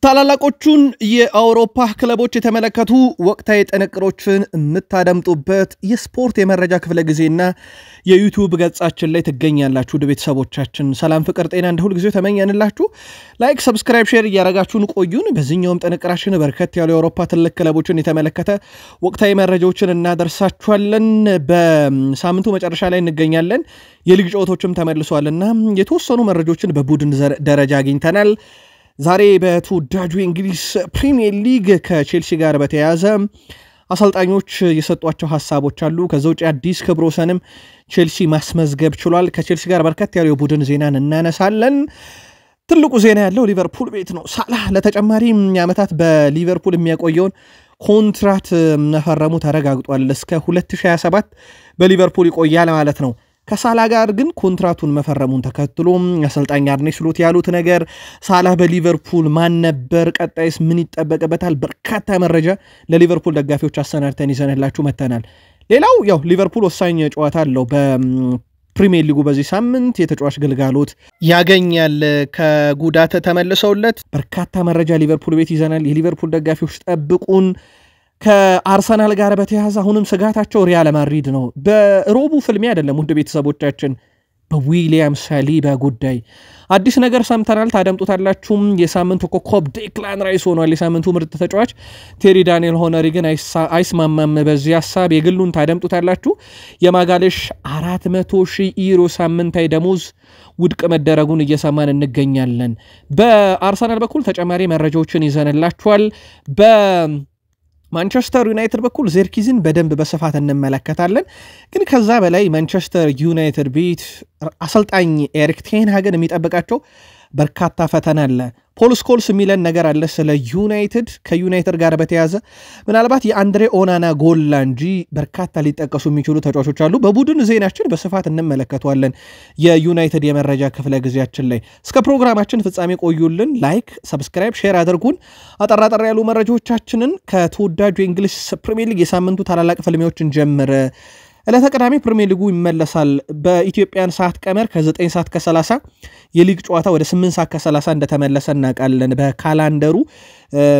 ታላላቆቹን የአውሮፓ ክለቦች የተመለከቱ ወቅታዊ ጥንቅሮችን የምታደምጡበት የስፖርት የመረጃ ክፍለ ጊዜና የዩቲዩብ ገጻችን ላይ ትገኛላችሁ። ቤተሰቦቻችን ሰላም ፍቅር ጤና እንደ ሁሉ ጊዜው ተመኘንላችሁ። ላይክ ሰብስክራይብ ሼር እያደረጋችሁን ቆዩን። በዚህኛውም ጥንቅራችን በርከት ያሉ የአውሮፓ ትልቅ ክለቦችን የተመለከተ ወቅታዊ መረጃዎችን እናደርሳችኋለን። በሳምንቱ መጨረሻ ላይ እንገኛለን። የሊግ ጨዋታዎችም ተመልሰዋልና የተወሰኑ መረጃዎችን በቡድን ደረጃ አግኝተናል። ዛሬ በተወዳጁ እንግሊዝ ፕሪሚየር ሊግ ከቼልሲ ጋር በተያያዘ አሰልጣኞች የሰጧቸው ሐሳቦች አሉ። ከዛው አዲስ ክብረ ወሰንም ቼልሲ ማስመዝገብ ችሏል። ከቼልሲ ጋር በርከት ያለው የቡድን ዜናን እናነሳለን። ትልቁ ዜና ያለው ሊቨርፑል ቤት ነው። ሳላህ ለተጨማሪ ዓመታት በሊቨርፑል የሚያቆየውን ኮንትራት መፈረሙ ተረጋግጧል። እስከ 2027 በሊቨርፑል ይቆያል ማለት ነው። ከሳላ ጋር ግን ኮንትራቱን መፈረሙን ተከትሎ አሰልጣኝ አርኔ ስሎት ያሉት ነገር ሳላህ በሊቨርፑል ማን ነበር፣ ቀጣይስ ምን ይጠበቅበታል፣ በርካታ መረጃ ለሊቨርፑል ደጋፊዎች አሰናድተን ይዘንላችሁ መተናል። ሌላው ያው ሊቨርፑል ወሳኝ ጨዋታ አለው በፕሪሚየር ሊጉ በዚህ ሳምንት የተጫዋች ግልጋሎት ያገኛል። ከጉዳት ተመልሰውለት በርካታ መረጃ ሊቨርፑል ቤት ይዘናል። የሊቨርፑል ደጋፊዎች ጠብቁን። ከአርሰናል ጋር በተያያዘ አሁንም ስጋታቸው ሪያል ማድሪድ ነው። በሮቡ ፍልሚያ አይደለም ውድ ቤተሰቦቻችን፣ በዊሊያም ሳሊባ ጉዳይ አዲስ ነገር ሰምተናል። ታደምጡታላችሁ። የሳምንቱ ኮከብ ዴክላን ራይስ ሆኗል የሳምንቱ ምርጥ ተጫዋች። ቴሪ ዳንኤል ሆነሪ ግን አይስማማም በዚህ ሐሳብ። የግሉን ታደምጡታላችሁ። የማጋሌሽ 400,000 ዩሮ ሳምንታዊ ደሞዝ ውድቅ መደረጉን እየሰማን እንገኛለን። በአርሰናል በኩል ተጨማሪ መረጃዎችን ይዘንላችኋል። ማንቸስተር ዩናይትድ በኩል ዜርኪዝን በደንብ በስፋት እንመለከታለን። ግን ከዛ በላይ ማንቸስተር ዩናይትድ ቤት አሰልጣኝ ኤሪክ ቴን ሃግን የሚጠብቃቸው በርካታ ፈተና አለ። ፖል ስኮልስ የሚለን ነገር አለ ስለ ዩናይትድ። ከዩናይትድ ጋር በተያያዘ ምናልባት የአንድሬ ኦናና ጎላ እንጂ በርካታ ሊጠቀሱ የሚችሉ ተጫዋቾች አሉ። በቡድን ዜናችን በስፋት እንመለከቷለን የዩናይትድ የመረጃ ክፍለ ጊዜያችን ላይ። እስከ ፕሮግራማችን ፍጻሜ ቆዩልን። ላይክ ሰብስክራይብ ሼር አድርጉን። አጠራጠር ያሉ መረጃዎቻችንን ከተወዳጁ የእንግሊዝ ፕሪሚየር ሊግ የሳምንቱ ታላላቅ ፍልሚያዎችን ጀምር። ዕለተ ቅዳሜ ፕሪሚየር ሊጉ ይመለሳል። በኢትዮጵያን ሰዓት ቀመር ከ9 ሰዓት ከ30 የሊግ ጨዋታ ወደ 8 ሰዓት ከ30 እንደተመለሰ እናውቃለን። በካላንደሩ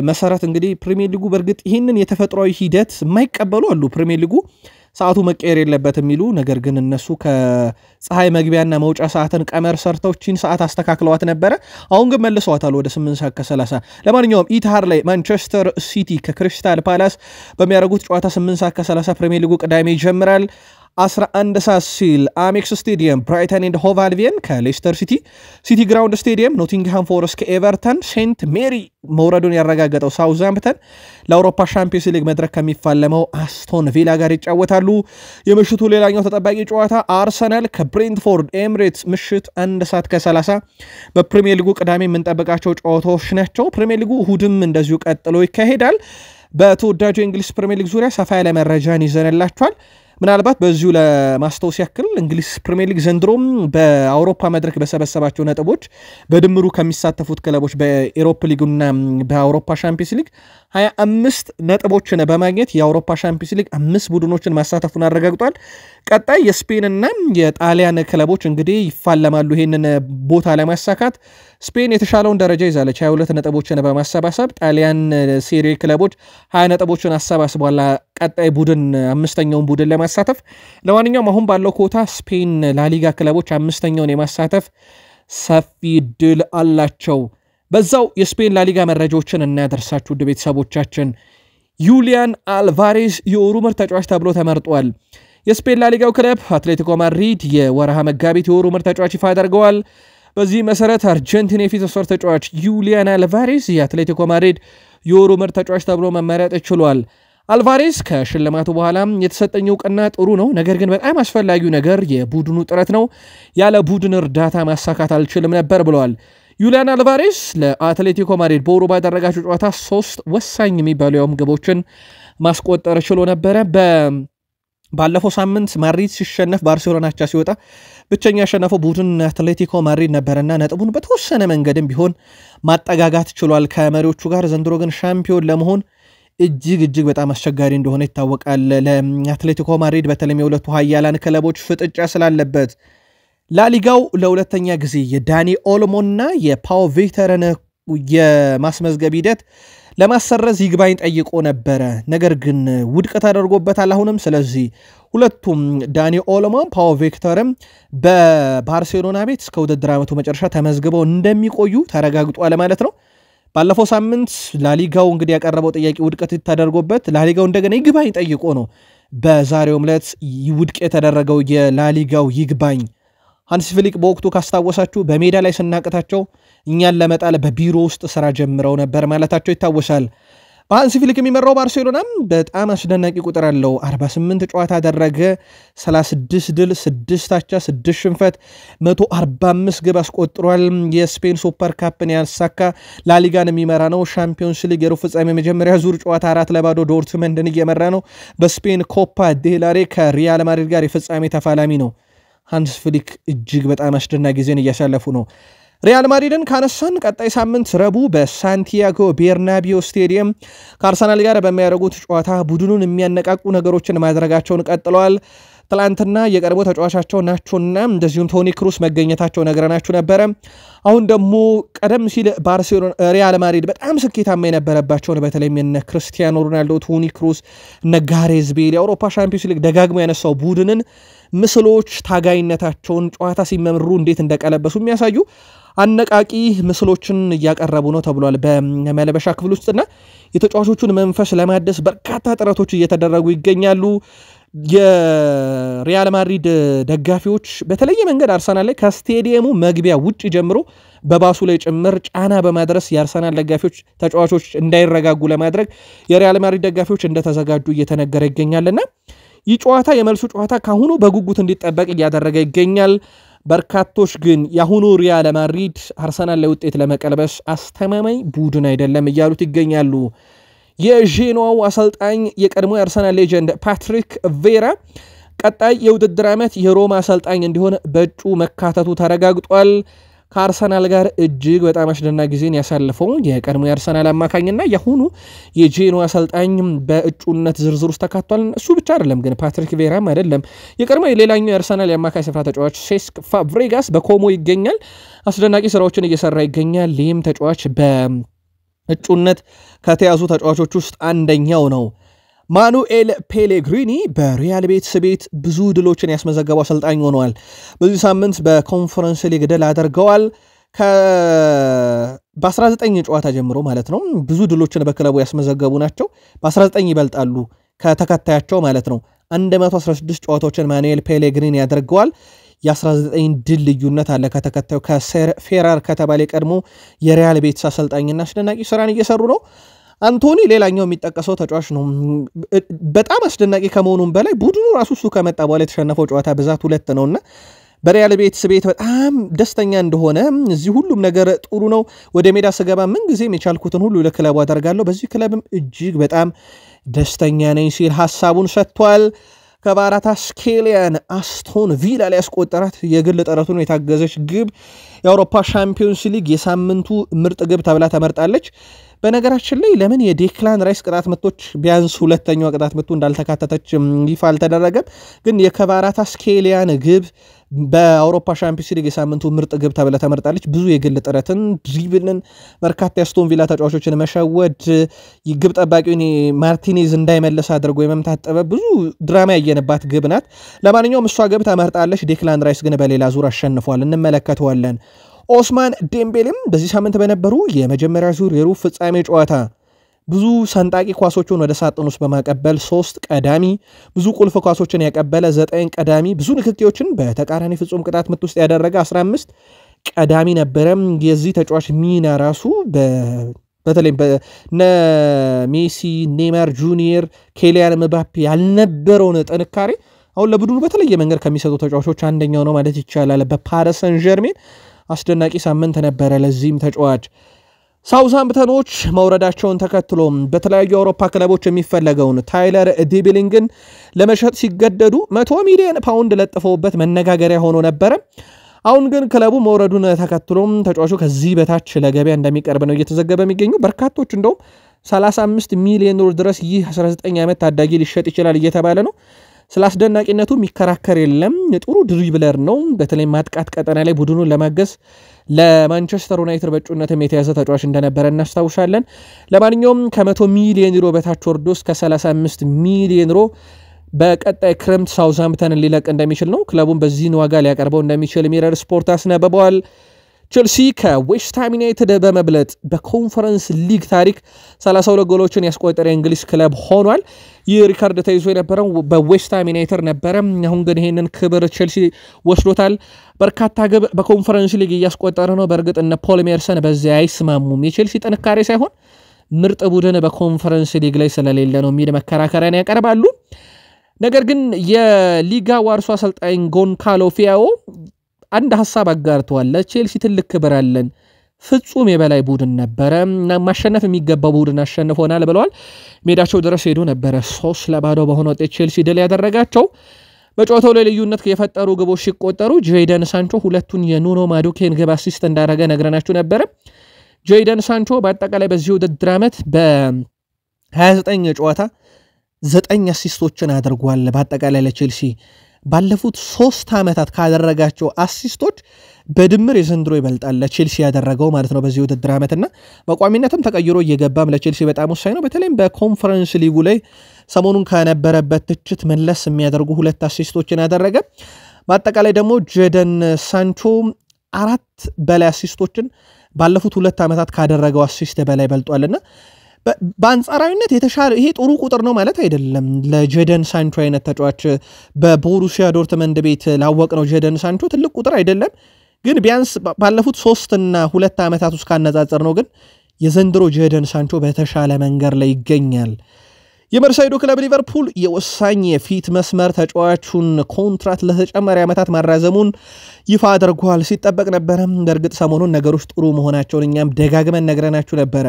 መሰረት እንግዲህ ፕሪሚየር ሊጉ በእርግጥ ይህንን የተፈጥሯዊ ሂደት የማይቀበሉ አሉ። ፕሪሚየር ሊጉ ሰዓቱ መቀየር የለበትም የሚሉ፣ ነገር ግን እነሱ ከፀሐይ መግቢያና መውጫ ሰዓትን ቀመር ሰርተው ቺን ሰዓት አስተካክለዋት ነበረ። አሁን ግን መልሰዋታል ወደ 8 ሰዓት ከ30። ለማንኛውም ኢትሃድ ላይ ማንቸስተር ሲቲ ከክሪስታል ፓላስ በሚያደርጉት ጨዋታ 8 ሰዓት ከ30 ፕሪሚየር ሊጉ ቅዳሜ ይጀምራል። 11 ሰዓት ሲል አሜክስ ስቴዲየም ብራይተን ኤንድ ሆቭ አልቢየን ከሌስተር ሲቲ፣ ሲቲ ግራውንድ ስቴዲየም ኖቲንግሃም ፎረስት ከኤቨርተን፣ ሴንት ሜሪ መውረዱን ያረጋገጠው ሳውዛምፕተን ለአውሮፓ ሻምፒዮንስ ሊግ መድረክ ከሚፋለመው አስቶን ቪላ ጋር ይጫወታሉ። የምሽቱ ሌላኛው ተጠባቂ ጨዋታ አርሰናል ከብሬንትፎርድ ኤምሬትስ ምሽት 1 ሰዓት ከ30 በፕሪሚየር ሊጉ ቅዳሜ የምንጠብቃቸው ጨዋታዎች ናቸው። ፕሪሚየር ሊጉ እሁድም እንደዚሁ ቀጥሎ ይካሄዳል። በተወዳጁ የእንግሊዝ ፕሪሚየር ሊግ ዙሪያ ሰፋ ያለ መረጃን ይዘንላችኋል። ምናልባት በዚሁ ለማስታወስ ያክል እንግሊዝ ፕሪሚየር ሊግ ዘንድሮም በአውሮፓ መድረክ በሰበሰባቸው ነጥቦች በድምሩ ከሚሳተፉት ክለቦች በኤሮፕ ሊግና በአውሮፓ ሻምፒዮንስ ሊግ 25 ነጥቦችን በማግኘት የአውሮፓ ሻምፒዮንስ ሊግ 5 ቡድኖችን ማሳተፉን አረጋግጧል። ቀጣይ የስፔንና የጣሊያን ክለቦች እንግዲህ ይፋለማሉ ይሄንን ቦታ ለማሳካት። ስፔን የተሻለውን ደረጃ ይዛለች 22 ነጥቦችን በማሰባሰብ። ጣሊያን ሴሪ ክለቦች 20 ነጥቦችን አሰባስቧል ቀጣይ ቡድን አምስተኛውን ቡድን ለማሳተፍ። ለማንኛውም አሁን ባለው ኮታ ስፔን ላሊጋ ክለቦች አምስተኛውን የማሳተፍ ሰፊ ድል አላቸው። በዛው የስፔን ላሊጋ መረጃዎችን እናደርሳችሁ ውድ ቤተሰቦቻችን። ዩሊያን አልቫሬዝ የወሩ ምርጥ ተጫዋች ተብሎ ተመርጧል። የስፔን ላሊጋው ክለብ አትሌቲኮ ማድሪድ የወርሃ መጋቢት የወሩ ምርጥ ተጫዋች ይፋ አድርገዋል። በዚህ መሰረት አርጀንቲና የፊት መስመር ተጫዋች ዩሊያን አልቫሬዝ የአትሌቲኮ ማድሪድ የወሩ ምርጥ ተጫዋች ተብሎ መመረጥ ችሏል። አልቫሬዝ ከሽልማቱ በኋላ የተሰጠኝ እውቅና ጥሩ ነው፣ ነገር ግን በጣም አስፈላጊው ነገር የቡድኑ ጥረት ነው። ያለ ቡድን እርዳታ ማሳካት አልችልም ነበር ብለዋል። ዩሊያን አልቫሬዝ ለአትሌቲኮ ማድሪድ በወሩ ባደረጋቸው ጨዋታ 3 ወሳኝ የሚባሉ ያውም ግቦችን ማስቆጠር ችሎ ነበረ። ባለፈው ሳምንት ማድሪድ ሲሸነፍ ባርሴሎና አቻ ሲወጣ ብቸኛ ያሸነፈው ቡድን አትሌቲኮ ማድሪድ ነበርና ነጥቡን በተወሰነ መንገድም ቢሆን ማጠጋጋት ችሏል ከመሪዎቹ ጋር። ዘንድሮ ግን ሻምፒዮን ለመሆን እጅግ በጣም አስቸጋሪ እንደሆነ ይታወቃል። ለአትሌቲኮ ማድሪድ በተለይ የሁለቱ ኃያላን ክለቦች ፍጥጫ ስላለበት ላሊጋው ለሁለተኛ ጊዜ የዳኒ ኦልሞና የፓው ቪክተርን የማስመዝገብ ሂደት ለማሰረዝ ይግባኝ ጠይቆ ነበረ። ነገር ግን ውድቅ ተደርጎበታል አሁንም። ስለዚህ ሁለቱም ዳኒ ኦልሞም ፓው ቪክተርም በባርሴሎና ቤት እስከ ውድድር ዓመቱ መጨረሻ ተመዝግበው እንደሚቆዩ ተረጋግጧል ማለት ነው። ባለፈው ሳምንት ላሊጋው እንግዲህ ያቀረበው ጥያቄ ውድቀት ተደርጎበት ላሊጋው እንደገና ይግባኝ ጠይቆ ነው በዛሬው ዕለት ውድቅ የተደረገው የላሊጋው ይግባኝ። ሃንሲ ፍሊክ በወቅቱ ካስታወሳችሁ በሜዳ ላይ ስናቅታቸው እኛን ለመጣል በቢሮ ውስጥ ስራ ጀምረው ነበር ማለታቸው ይታወሳል። በሃንሲ ፍሊክ የሚመራው ባርሴሎናም በጣም አስደናቂ ቁጥር አለው። 48 ጨዋታ አደረገ፣ 36 ድል፣ 6 አቻ፣ 6 ሽንፈት፣ 145 ግብ አስቆጥሯል። የስፔን ሱፐር ካፕን ያሳካ፣ ላሊጋን የሚመራ ነው። ሻምፒዮንስ ሊግ የሩብ ፍጻሜ መጀመሪያ ዙር ጨዋታ 4-0 ዶርትመንድን እየመራ ነው። በስፔን ኮፓ ዴላሬ ከሪያል ማድሪድ ጋር የፍጻሜ ተፋላሚ ነው። ሃንሲ ፍሊክ እጅግ በጣም አስደናቂ ጊዜን እያሳለፉ ነው። ሪያል ማድሪድን ካነሳን ቀጣይ ሳምንት ረቡዕ በሳንቲያጎ ቤርናቢዮ ስቴዲየም ከአርሰናል ጋር በሚያደርጉት ጨዋታ ቡድኑን የሚያነቃቁ ነገሮችን ማድረጋቸውን ቀጥለዋል። ትላንትና የቀድሞ ተጫዋቻቸው ናቾና እንደዚሁም ቶኒ ክሩስ መገኘታቸው ነግረናችሁ ነበረ። አሁን ደግሞ ቀደም ሲል ባርሴሎና ሪያል ማድሪድ በጣም ስኬታማ የነበረባቸውን በተለይም እነ ክርስቲያኖ ሮናልዶ፣ ቶኒ ክሩስ፣ እነ ጋሬዝ ቤል የአውሮፓ ሻምፒዮንስ ሊግ ደጋግሞ ያነሳው ቡድንን ምስሎች ታጋይነታቸውን ጨዋታ ሲመምሩ እንዴት እንደቀለበሱ የሚያሳዩ አነቃቂ ምስሎችን እያቀረቡ ነው ተብሏል በመለበሻ ክፍል ውስጥና የተጫዋቾቹን መንፈስ ለማደስ በርካታ ጥረቶች እየተደረጉ ይገኛሉ። የሪያል ማድሪድ ደጋፊዎች በተለየ መንገድ አርሰናል ላይ ከስቴዲየሙ መግቢያ ውጭ ጀምሮ በባሱ ላይ ጭምር ጫና በማድረስ የአርሰናል ደጋፊዎች ተጫዋቾች እንዳይረጋጉ ለማድረግ የሪያል ማድሪድ ደጋፊዎች እንደተዘጋጁ እየተነገረ ይገኛልና ይህ ጨዋታ የመልሱ ጨዋታ ካሁኑ በጉጉት እንዲጠበቅ እያደረገ ይገኛል። በርካቶች ግን የአሁኑ ሪያል ማድሪድ አርሰናል ላይ ውጤት ለመቀልበስ አስተማማኝ ቡድን አይደለም እያሉት ይገኛሉ። የዤኖዋው አሰልጣኝ የቀድሞ የአርሰናል ሌጀንድ ፓትሪክ ቬራ ቀጣይ የውድድር ዓመት የሮማ አሰልጣኝ እንዲሆን በእጩ መካተቱ ተረጋግጧል። ከአርሰናል ጋር እጅግ በጣም አስደናቂ ጊዜን ያሳለፈው የቀድሞ የአርሰናል አማካኝና የአሁኑ የጄኖዋ አሰልጣኝ በእጩነት ዝርዝር ውስጥ ተካቷል። እሱ ብቻ አይደለም ግን ፓትሪክ ቬራም አይደለም። የቀድሞ የሌላኛው የአርሰናል የአማካይ ስፍራ ተጫዋች ሴስክ ፋብሬጋስ በኮሞ ይገኛል። አስደናቂ ስራዎችን እየሰራ ይገኛል። ይህም ተጫዋች በእጩነት ከተያዙ ተጫዋቾች ውስጥ አንደኛው ነው። ማኑኤል ፔሌግሪኒ በሪያል ቤት ብዙ ድሎችን ያስመዘገቡ አሰልጣኝ ሆነዋል። በዚህ ሳምንት በኮንፈረንስ ሊግ ድል አድርገዋል። በ19 ጨዋታ ጀምሮ ማለት ነው ብዙ ድሎችን በክለቡ ያስመዘገቡ ናቸው። በ19 ይበልጣሉ ከተከታያቸው ማለት ነው። 116 ጨዋታዎችን ማኑኤል ፔሌግሪኒ ያደርገዋል። የ19 ድል ልዩነት አለ ከተከታዩ ከፌራር ከተባለ ቀድሞ የሪያል ቤቲስ አሰልጣኝና አስደናቂ ስራን እየሰሩ ነው። አንቶኒ ሌላኛው የሚጠቀሰው ተጫዋች ነው። በጣም አስደናቂ ከመሆኑም በላይ ቡድኑ ራሱ እሱ ከመጣ በኋላ የተሸነፈው ጨዋታ ብዛት 2 ነውና በሪያል ቤቲስ ቤት በጣም ደስተኛ እንደሆነ እዚህ ሁሉም ነገር ጥሩ ነው። ወደ ሜዳ ስገባ ምን ጊዜም የቻልኩትን ሁሉ ለክለቡ አደርጋለሁ። በዚህ ክለብም እጅግ በጣም ደስተኛ ነኝ ሲል ሐሳቡን ሰጥቷል። ከቫራታስኬሊያን አስቶን ቪላ ላይ ያስቆጠራት የግል ጥረቱን የታገዘች ግብ የአውሮፓ ሻምፒዮንስ ሊግ የሳምንቱ ምርጥ ግብ ተብላ ተመርጣለች። በነገራችን ላይ ለምን የዴክላን ራይስ ቅጣት ምቶች ቢያንስ ሁለተኛው ቅጣት ምቱ እንዳልተካተተች ይፋ አልተደረገም። ግን የቫራታስኬሊያን ግብ በአውሮፓ ሻምፒዮንስ ሊግ የሳምንቱ ምርጥ ግብ ተብላ ተመርጣለች። ብዙ የግል ጥረትን፣ ድሪብልን፣ በርካታ የአስቶን ቪላ ተጫዋቾችን መሸወድ፣ ግብ ጠባቂውን ማርቲኔዝ እንዳይመለስ አድርጎ የመምታት ጥበብ፣ ብዙ ድራማ ያየንባት ግብ ናት። ለማንኛውም እሷ ግብ ተመርጣለች። ዴክላን ራይስ ግን በሌላ ዙር አሸንፏል፣ እንመለከተዋለን። ኦስማን ዴምቤሌም በዚህ ሳምንት በነበሩ የመጀመሪያ ዙር የሩብ ፍጻሜ ጨዋታ ብዙ ሰንጣቂ ኳሶችን ወደ ሳጥን ውስጥ በማቀበል 3 ቀዳሚ፣ ብዙ ቁልፍ ኳሶችን ያቀበለ 9 ቀዳሚ፣ ብዙ ንክኪዎችን በተቃራኒ ፍጹም ቅጣት ምት ውስጥ ያደረገ 15 ቀዳሚ ነበረ። የዚህ ተጫዋች ሚና ራሱ በተለይ ሜሲ፣ ኔይማር ጁኒየር፣ ኬሊያን ምባፔ ያልነበረውን ጥንካሬ አሁን ለቡድኑ በተለየ መንገድ ከሚሰጡ ተጫዋቾች አንደኛው ነው ማለት ይቻላል። በፓሪስ ሰን ዠርሜን አስደናቂ ሳምንት ነበረ ለዚህም ተጫዋች። ሳውዝሃምፕተኖች መውረዳቸውን ተከትሎ በተለያዩ አውሮፓ ክለቦች የሚፈለገውን ታይለር ዲብሊንግን ለመሸጥ ሲገደዱ 100 ሚሊዮን ፓውንድ ለጥፈውበት መነጋገሪያ ሆኖ ነበረ። አሁን ግን ክለቡ መውረዱን ተከትሎ ተጫዋቹ ከዚህ በታች ለገበያ እንደሚቀርብ ነው እየተዘገበ የሚገኙ። በርካቶች እንደውም 35 ሚሊዮን ዩሮ ድረስ ይህ 19 ዓመት ታዳጊ ሊሸጥ ይችላል እየተባለ ነው። ስለ አስደናቂነቱ የሚከራከር የለም። ጥሩ ድሪብለር ነው። በተለይ ማጥቃት ቀጠና ላይ ቡድኑን ለማገዝ ለማንቸስተር ዩናይትድ በእጩነትም የተያዘ ተጫዋች እንደነበረ እናስታውሳለን። ለማንኛውም ከ100 ሚሊዮን ዩሮ በታች ወርዶ እስከ 35 ሚሊዮን ዩሮ በቀጣይ ክረምት ሳውዝሃምፕተንን ሊለቅ እንደሚችል ነው ክለቡን በዚህን ዋጋ ሊያቀርበው እንደሚችል ሚረር ስፖርት አስነብበዋል። ቼልሲ ከዌስትሃም ዩናይትድ በመብለጥ በኮንፈረንስ ሊግ ታሪክ 32 ጎሎችን ያስቆጠረ የእንግሊዝ ክለብ ሆኗል። ይህ ሪካርድ ተይዞ የነበረው በዌስትሃም ዩናይትድ ነበረ። አሁን ግን ይሄንን ክብር ቼልሲ ወስዶታል። በርካታ ግብ በኮንፈረንስ ሊግ እያስቆጠረ ነው። በእርግጥ እነ ፖል ሜርሰን በዚያ አይስማሙም። የቼልሲ ጥንካሬ ሳይሆን ምርጥ ቡድን በኮንፈረንስ ሊግ ላይ ስለሌለ ነው የሚል መከራከሪያን ያቀርባሉ። ነገር ግን የሊጋ ዋርሶ አሰልጣኝ ጎንካሎ ፊያኦ አንድ ሐሳብ አጋርተዋል። ለቼልሲ ትልቅ ክብር አለን፣ ፍጹም የበላይ ቡድን ነበረ እና ማሸነፍ የሚገባው ቡድን አሸንፎናል ብለዋል። ሜዳቸው ድረስ ሄዶ ነበረ 3-0 በሆነ ውጤት ቼልሲ ድል ያደረጋቸው። በጨዋታው ላይ ልዩነት የፈጠሩ ግቦች ሲቆጠሩ ጄደን ሳንቾ ሁለቱን የኑኖ ማዱኬን ግብ አሲስት እንዳደረገ ነግረናችሁ ነበረ። ጄደን ሳንቾ በአጠቃላይ በዚህ ውድድር ዓመት በ29 ጨዋታ 9 አሲስቶችን አድርጓል። በአጠቃላይ ለቼልሲ ባለፉት 3 ዓመታት ካደረጋቸው አሲስቶች በድምር የዘንድሮ ይበልጣል ለቼልሲ ያደረገው ማለት ነው በዚህ ውድድር ዓመትና በቋሚነትም ተቀይሮ እየገባም ለቼልሲ በጣም ወሳኝ ነው። በተለይም በኮንፈረንስ ሊጉ ላይ ሰሞኑን ከነበረበት ትችት መለስ የሚያደርጉ 2 አሲስቶችን ያደረገ። በአጠቃላይ ደግሞ ጄደን ሳንቾ 4 በላይ አሲስቶችን ባለፉት 2 ዓመታት ካደረገው አሲስት በላይ በልጧልና በአንጻራዊነት የተሻለ ይሄ ጥሩ ቁጥር ነው ማለት አይደለም። ለጄደን ሳንቾ አይነት ተጫዋች በቦሩሲያ ዶርትመንድ ቤት ላወቅነው ጄደን ሳንቾ ትልቅ ቁጥር አይደለም፣ ግን ቢያንስ ባለፉት 3 እና 2 ዓመታት ውስጥ ካነጻጸር ነው ግን የዘንድሮ ጄደን ሳንቾ በተሻለ መንገድ ላይ ይገኛል። የመርሳይዶ ክለብ ሊቨርፑል የወሳኝ የፊት መስመር ተጫዋቹን ኮንትራት ለተጨማሪ ዓመታት ማራዘሙን ይፋ አድርጓል። ሲጠበቅ ነበረ። በእርግጥ ሰሞኑን ነገሮች ጥሩ መሆናቸውን እኛም ደጋግመን ነግረናችሁ ነበረ።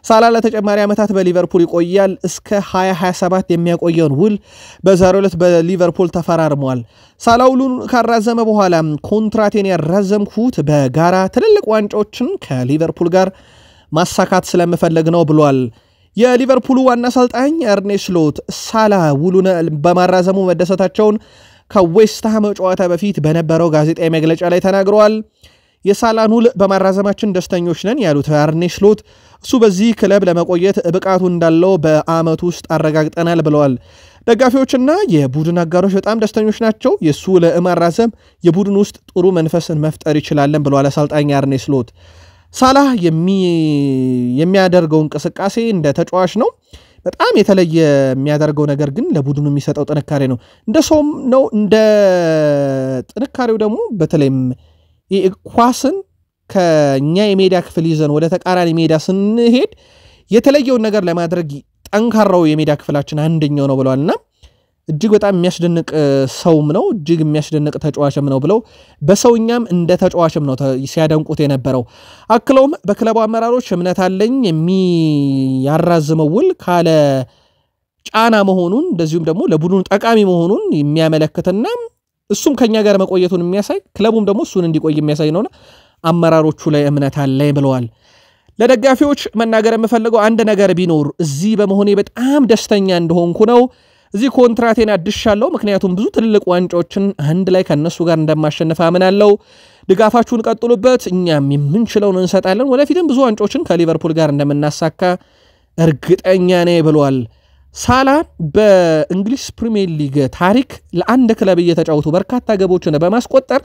ሳላ ለተጨማሪ ዓመታት በሊቨርፑል ይቆያል። እስከ 2027 የሚያቆየውን ውል በዛሬው ዕለት በሊቨርፑል ተፈራርሟል። ሳላ ውሉን ካራዘመ በኋላ ኮንትራቴን ያራዘምኩት በጋራ ትልልቅ ዋንጫዎችን ከሊቨርፑል ጋር ማሳካት ስለምፈልግ ነው ብሏል። የሊቨርፑሉ ዋና አሰልጣኝ አርኔ ስሎት ሳላ ውሉን በማራዘሙ መደሰታቸውን ከዌስትሃም ጨዋታ በፊት በነበረው ጋዜጣዊ መግለጫ ላይ ተናግረዋል። የሳላን ውል በማራዘማችን ደስተኞች ነን ያሉት አርኔ ስሎት እሱ በዚህ ክለብ ለመቆየት ብቃቱ እንዳለው በአመቱ ውስጥ አረጋግጠናል ብለዋል። ደጋፊዎችና የቡድን አጋሮች በጣም ደስተኞች ናቸው። የሱ ለማራዘም የቡድን ውስጥ ጥሩ መንፈስን መፍጠር ይችላልን ብለዋል አሰልጣኝ አርኔ ስሎት። ሳላ የሚያደርገው እንቅስቃሴ እንደ ተጫዋች ነው። በጣም የተለየ የሚያደርገው ነገር ግን ለቡድኑ የሚሰጠው ጥንካሬ ነው። እንደ ሰውም ነው። እንደ ጥንካሬው ደግሞ በተለይም ኳስን ከኛ የሜዳ ክፍል ይዘን ወደ ተቃራኒ ሜዳ ስንሄድ የተለየውን ነገር ለማድረግ ጠንካራው የሜዳ ክፍላችን አንደኛው ነው ብለዋልና እጅግ በጣም የሚያስደንቅ ሰውም ነው፣ እጅግ የሚያስደንቅ ተጫዋችም ነው ብለው በሰውኛም እንደ ተጫዋችም ነው ሲያደንቁት የነበረው። አክለውም በክለቡ አመራሮች እምነት አለኝ የሚያራዝመው ውል ካለ ጫና መሆኑን እንደዚሁም ደግሞ ለቡድኑ ጠቃሚ መሆኑን የሚያመለክትና እሱም ከኛ ጋር መቆየቱን የሚያሳይ ክለቡም ደግሞ እሱን እንዲቆይ የሚያሳይ ነውና አመራሮቹ ላይ እምነት አለኝ ብለዋል። ለደጋፊዎች መናገር የምፈልገው አንድ ነገር ቢኖር እዚህ በመሆኔ በጣም ደስተኛ እንደሆንኩ ነው። እዚህ ኮንትራቴን አድሻለሁ፣ ምክንያቱም ብዙ ትልልቅ ዋንጫዎችን አንድ ላይ ከነሱ ጋር እንደማሸነፍ አምናለሁ። ድጋፋችሁን ቀጥሉበት፣ እኛም የምንችለውን እንሰጣለን። ወደፊትም ብዙ ዋንጫዎችን ከሊቨርፑል ጋር እንደምናሳካ እርግጠኛ ነኝ ብለዋል። ሳላ በእንግሊዝ ፕሪሚየር ሊግ ታሪክ ለአንድ ክለብ እየተጫወቱ በርካታ ግቦችን በማስቆጠር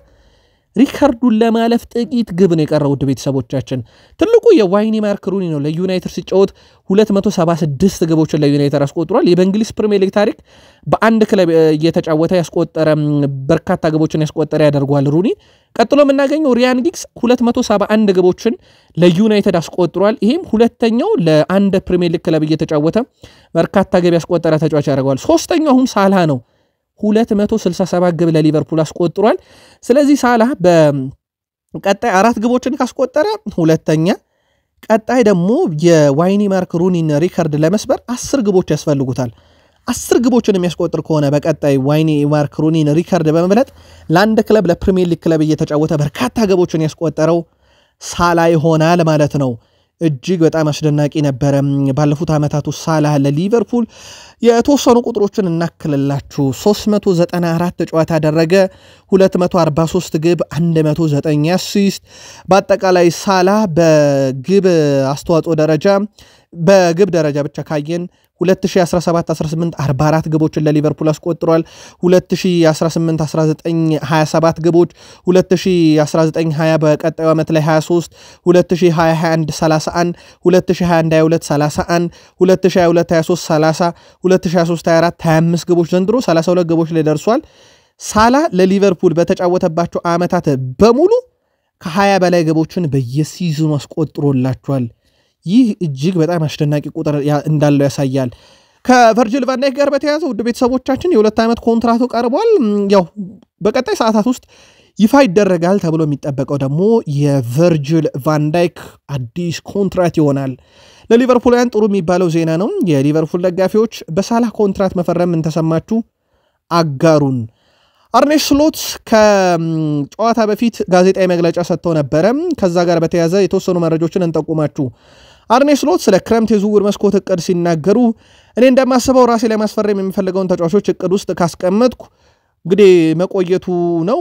ሪካርዱን ለማለፍ ጥቂት ግብ ነው የቀረው። ውድ ቤተሰቦቻችን ትልቁ የዋይኒ ማርክ ሩኒ ነው። ለዩናይትድ ሲጫወት 276 ግቦችን ለዩናይትድ አስቆጥሯል። የበእንግሊዝ ፕሪሚየር ሊግ ታሪክ በአንድ ክለብ እየተጫወተ ያስቆጠረ በርካታ ግቦችን ያስቆጠረ ያደርጓል ሩኒ። ቀጥሎ የምናገኘው ሪያን ጊግስ 271 ግቦችን ለዩናይትድ አስቆጥሯል። ይህም ሁለተኛው ለአንድ ፕሪሚየር ሊግ ክለብ እየተጫወተ በርካታ ግብ ያስቆጠረ ተጫዋች ያደርገዋል። ሶስተኛው አሁን ሳላ ነው። 267 ግብ ለሊቨርፑል አስቆጥሯል። ስለዚህ ሳላ በቀጣይ 4 ግቦችን ካስቆጠረ ሁለተኛ፣ ቀጣይ ደግሞ የዋይኒ ማርክ ሩኒን ሪካርድ ለመስበር 10 ግቦች ያስፈልጉታል። 10 ግቦችን የሚያስቆጥር ከሆነ በቀጣይ ዋይኒ ማርክ ሩኒን ሪካርድ በመብለጥ ለአንድ ክለብ ለፕሪሚየር ሊግ ክለብ እየተጫወተ በርካታ ግቦችን ያስቆጠረው ሳላ ይሆናል ማለት ነው። እጅግ በጣም አስደናቂ ነበር ባለፉት አመታት ሳላህ ለሊቨርፑል የተወሰኑ ቁጥሮችን እናክልላችሁ 394 ጨዋታ ያደረገ 243 ግብ 109 አሲስት በአጠቃላይ ሳላህ በግብ አስተዋጽኦ ደረጃ በግብ ደረጃ ብቻ ካየን 2017-18 44 ግቦችን ለሊቨርፑል አስቆጥሯል 2018-19 27 ግቦች 2019-20 በቀጣዩ ዓመት ላይ 23 2020-21 31 2021-22 31 2022-23 30 2023-24 25 ግቦች ዘንድሮ 32 ግቦች ላይ ደርሷል ሳላህ ለሊቨርፑል በተጫወተባቸው ዓመታት በሙሉ ከ20 በላይ ግቦችን በየሲዝኑ አስቆጥሮላቸዋል ይህ እጅግ በጣም አስደናቂ ቁጥር እንዳለው ያሳያል ከቨርጂል ቫን ዳይክ ጋር በተያያዘ ውድ ቤተሰቦቻችን የ2 ዓመት ኮንትራቱ ቀርቧል ያው በቀጣይ ሰዓታት ውስጥ ይፋ ይደረጋል ተብሎ የሚጠበቀው ደግሞ የቨርጂል ቫን ዳይክ አዲስ ኮንትራት ይሆናል ለሊቨርፑልያን ጥሩ የሚባለው ዜና ነው የሊቨርፑል ደጋፊዎች በሳላህ ኮንትራት መፈረም ምን ተሰማችሁ አጋሩን አርኔ ስሎት ከጨዋታ በፊት ጋዜጣዊ መግለጫ ሰጥተው ነበር ከዛ ጋር በተያያዘ የተወሰኑ መረጃዎችን እንጠቁማችሁ አርኔ ስሎት ስለ ክረምት የዝውውር መስኮት እቅድ ሲናገሩ እኔ እንደማስበው ራሴ ለማስፈረም የሚፈልገውን ተጫዋቾች እቅድ ውስጥ ካስቀመጥኩ እንግዲህ መቆየቱ ነው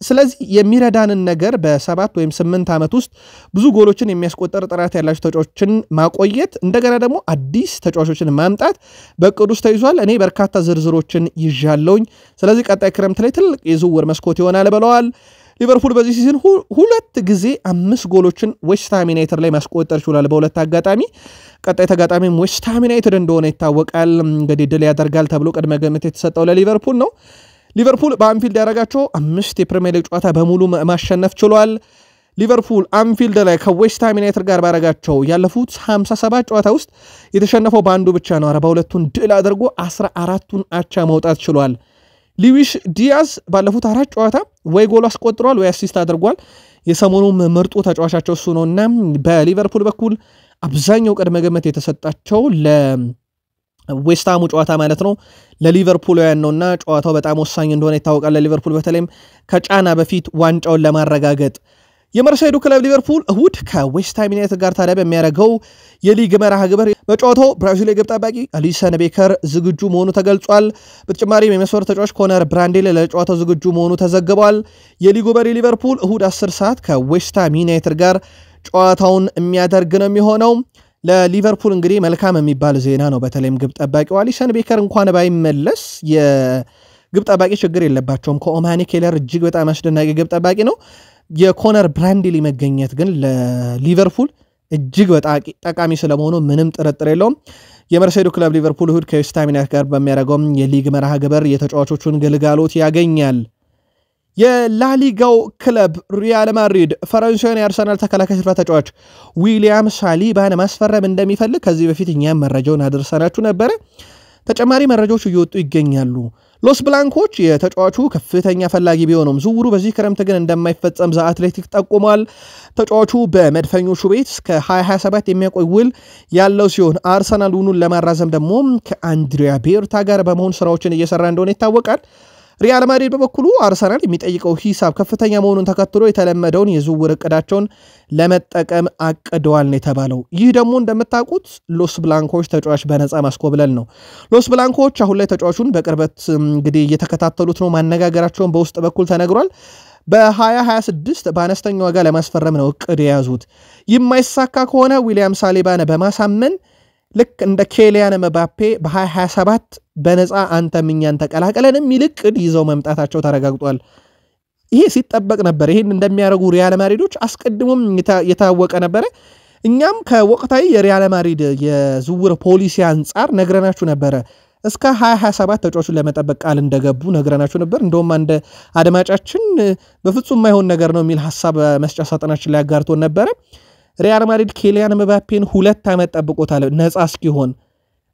ስለዚህ የሚረዳንን ነገር በ7 ወይም 8 ዓመት ውስጥ ብዙ ጎሎችን የሚያስቆጠር ጥራት ያላቸው ተጫዋቾችን ማቆየት እንደገና ደግሞ አዲስ ተጫዋቾችን ማምጣት በእቅድ ውስጥ ተይዟል እኔ በርካታ ዝርዝሮችን ይዣለውኝ ስለዚህ ቀጣይ ክረምት ላይ ትልቅ የዝውውር መስኮት ይሆናል ብለዋል ሊቨርፑል በዚህ ሲዝን ሁለት ጊዜ 5 ጎሎችን ዌስትሃም ዩናይትድ ላይ ማስቆጠር ይችላል በሁለት አጋጣሚ ቀጣይ ተጋጣሚም ዌስትሃም ዩናይትድ እንደሆነ ይታወቃል እንግዲህ ድል ያደርጋል ተብሎ ቅድመ ግምት የተሰጠው ለሊቨርፑል ነው ሊቨርፑል በአንፊልድ ያደረጋቸው 5 የፕሪሚየር ሊግ ጨዋታ በሙሉ ማሸነፍ ችሏል ሊቨርፑል አንፊልድ ላይ ከዌስትሃም ዩናይትድ ጋር ባረጋቸው ያለፉት 57 ጨዋታ ውስጥ የተሸነፈው በአንዱ ብቻ ነው 42ቱን ድል አድርጎ 14ቱን አቻ መውጣት ችሏል ሉዊስ ዲያዝ ባለፉት 4 ጨዋታ ወይ ጎል አስቆጥሯል ወይ አሲስት አድርጓል የሰሞኑ ምርጡ ተጫዋቻቸው እሱ ነውና በሊቨርፑል በኩል አብዛኛው ቅድመ ግምት የተሰጣቸው ዌስትሃሙ ጨዋታ ማለት ነው ለሊቨርፑልያን ነውና ጨዋታው በጣም ወሳኝ እንደሆነ ይታወቃል ለሊቨርፑል በተለይም ከጫና በፊት ዋንጫውን ለማረጋገጥ የመርሳይዱ ክለብ ሊቨርፑል እሁድ ከዌስትሃም ዩናይትድ ጋር ታዲያ በሚያደርገው የሊግ መርሃ ግብር በጨዋታው ብራዚል የግብ ጠባቂ አሊሰን ቤከር ዝግጁ መሆኑ ተገልጿል በተጨማሪም የመስመር ተጫዋች ኮነር ብራንዴል ለጨዋታው ዝግጁ መሆኑ ተዘግቧል የሊጉ መሪ ሊቨርፑል እሁድ 10 ሰዓት ከዌስትሃም ዩናይትድ ጋር ጨዋታውን የሚያደርግ ነው የሚሆነው ለሊቨርፑል እንግዲህ መልካም የሚባል ዜና ነው በተለይም ግብ ጠባቂው አሊሰን ቤከር እንኳን ባይመለስ የግብ ጠባቂ ችግር የለባቸውም ከኦማኒ ኬለር እጅግ በጣም አስደናቂ ግብ ጠባቂ ነው የኮነር ብራንዲሊ መገኘት ግን ለሊቨርፑል እጅግ በጣም ጠቃሚ ስለመሆኑ ምንም ጥርጥር የለውም የመርሴይዱ ክለብ ሊቨርፑል እሁድ ከዌስትሃም ዩናይትድ ጋር በሚያደርገው የሊግ መርሃ ግብር የተጫዋቾቹን ግልጋሎት ያገኛል የላሊጋው ክለብ ሪያል ማድሪድ ፈረንሳዊን የአርሰናል ተከላካይ ስፍራ ተጫዋች ዊሊያም ሳሊባን ማስፈረም እንደሚፈልግ ከዚህ በፊት እኛም መረጃውን አድርሰናችሁ ነበር ተጨማሪ መረጃዎች እየወጡ ይገኛሉ ሎስ ብላንኮች የተጫዋቹ ከፍተኛ ፈላጊ ቢሆኑም ዝውውሩ በዚህ ክረምት ግን እንደማይፈጸም ዘ አትሌቲክ ጠቁሟል ተጫዋቹ በመድፈኞቹ ቤት እስከ 2027 የሚያቆይ ውል ያለው ሲሆን አርሰናል ውሉን ለማራዘም ደግሞ ከአንድሪያ ቤርታ ጋር በመሆን ስራዎችን እየሰራ እንደሆነ ይታወቃል ሪያል ማድሪድ በበኩሉ አርሰናል የሚጠይቀው ሂሳብ ከፍተኛ መሆኑን ተከትሎ የተለመደውን የዝውውር እቅዳቸውን ለመጠቀም አቅደዋል ነው የተባለው ይህ ደግሞ እንደምታውቁት ሎስ ብላንኮች ተጫዋች በነፃ ማስኮብለል ነው ሎስ ብላንኮች አሁን ላይ ተጫዋቹን በቅርበት እንግዲህ እየተከታተሉት ነው ማነጋገራቸውን በውስጥ በኩል ተነግሯል በ2026 በአነስተኛ ዋጋ ለማስፈረም ነው እቅድ የያዙት የማይሳካ ከሆነ ዊሊያም ሳሊባን በማሳመን ልክ እንደ ኬሊያን መባፔ በ2027 በነፃ አንተ ምኛን ተቀላቀለን የሚልቅድ ይዘው መምጣታቸው ተረጋግጧል ይሄ ሲጠበቅ ነበር ይሄን እንደሚያደርጉ ሪያል ማድሪዶች አስቀድሞም የታወቀ ነበር እኛም ከወቅታዊ የሪያል ማድሪድ የዝውውር ፖሊሲ አንጻር ነግረናችሁ ነበር እስከ 2027 ተጫዋቹን ለመጠበቅ ቃል እንደገቡ ነግረናችሁ ነበር እንደውም አንድ አድማጫችን በፍጹም የማይሆን ነገር ነው የሚል ሐሳብ መስጫ ሳጥናችን ላይ አጋርቶን ነበር ሪያል ማድሪድ ኬሊያን መባፔን 2 ዓመት ጠብቆታል ነፃ እስኪሆን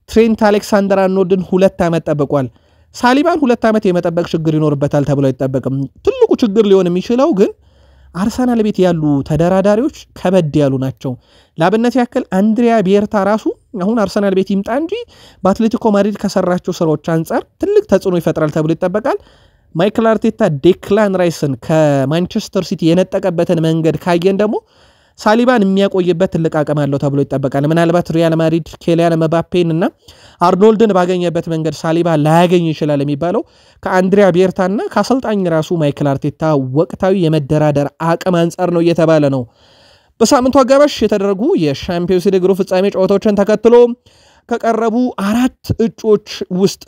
ትሬንት አሌክሳንደር አርኖልድን 2 ዓመት ጠብቋል ሳሊባን 2 ዓመት የመጠበቅ ችግር ይኖርበታል ተብሎ አይጠበቅም ትልቁ ችግር ሊሆን የሚችለው ግን አርሰናል ቤት ያሉ ተደራዳሪዎች ከበድ ያሉ ናቸው ለአብነት ያክል አንድሪያ ቤርታ ራሱ አሁን አርሰናል ቤት ይምጣ እንጂ በአትሌቲኮ ማድሪድ ከሰራቸው ስራዎች አንፃር ትልቅ ተጽዕኖ ይፈጥራል ተብሎ ይጠበቃል ማይክል አርቴታ ዴክላን ራይስን ከማንቸስተር ሲቲ የነጠቀበትን መንገድ ካየን ደግሞ ሳሊባን የሚያቆይበት ትልቅ አቅም አለው ተብሎ ይጠበቃል። ምናልባት ሪያል ማድሪድ ኬሊያን መባፔን እና አርኖልድን ባገኘበት መንገድ ሳሊባ ላያገኝ ይችላል የሚባለው ከአንድሪያ ቤርታና ከአሰልጣኝ ራሱ ማይክል አርቴታ ወቅታዊ የመደራደር አቅም አንጻር ነው እየተባለ ነው። በሳምንቱ አጋማሽ የተደረጉ የሻምፒዮንስ ሊግ ሩብ ፍጻሜ ጨዋታዎችን ተከትሎ ከቀረቡ 4 እጩዎች ውስጥ